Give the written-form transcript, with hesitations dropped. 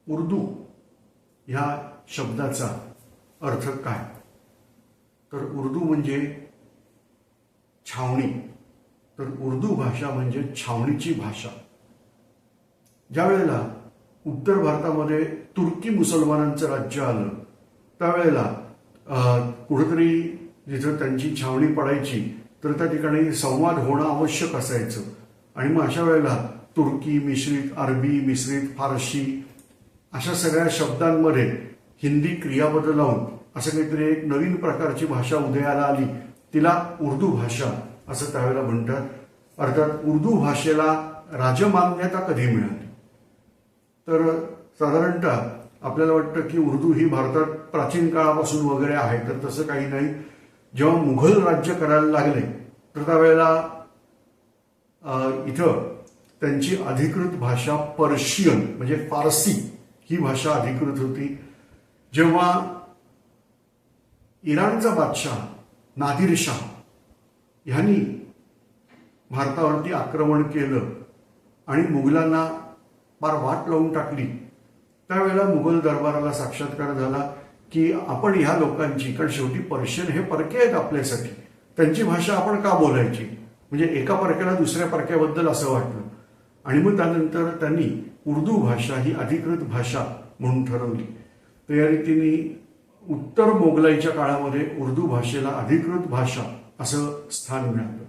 उर्दू ह्या शब्दाचा अर्थ काय? तर उर्दू म्हणजे छावणी. तर उर्दू भाषा म्हणजे छावणीची भाषा. ज्या वेळेला उत्तर भारतामध्ये तुर्की मुसलमानांचं राज्य आलं त्यावेळेला कुठेतरी जिथं त्यांची छावणी पडायची तर त्या ठिकाणी संवाद होणं आवश्यक असायचं. आणि मग अशा वेळेला तुर्की मिश्रित, अरबी मिश्रित, फारशी अशा सगळ्या शब्दांमध्ये हिंदी क्रियापद लावून असं काहीतरी एक नवीन प्रकारची भाषा उदयाला आली, तिला उर्दू भाषा असं त्यावेळेला म्हणतात. अर्थात उर्दू भाषेला राजमान्यता कधी मिळाली? तर साधारणतः आपल्याला वाटतं की उर्दू ही भारतात प्राचीन काळापासून वगैरे आहे, तर तसं काही नाही. जेव्हा मुघल राज्य करायला लागले तर त्यावेळेला इथं त्यांची अधिकृत भाषा पर्शियन म्हणजे फारसी ही भाषा अधिकृत होती. जेव्हा इराणचा बादशाह नादिरशाह ह्यांनी भारतावरती आक्रमण केलं आणि मुघलांना फार वाट लावून टाकली, त्यावेळेला मुघल दरबाराला साक्षात्कार झाला की आपण ह्या लोकांची, कारण शेवटी पर्शियन हे परके आहेत आपल्यासाठी, त्यांची भाषा आपण का बोलायची? म्हणजे एका परक्याला दुसऱ्या परक्याबद्दल असं वाटलं. आणि मग त्यानंतर त्यांनी उर्दू भाषा ही अधिकृत भाषा म्हणून ठरवली. तर या रीतीने उत्तर मोगलाईच्या काळामध्ये उर्दू भाषेला अधिकृत भाषा असं स्थान मिळालं.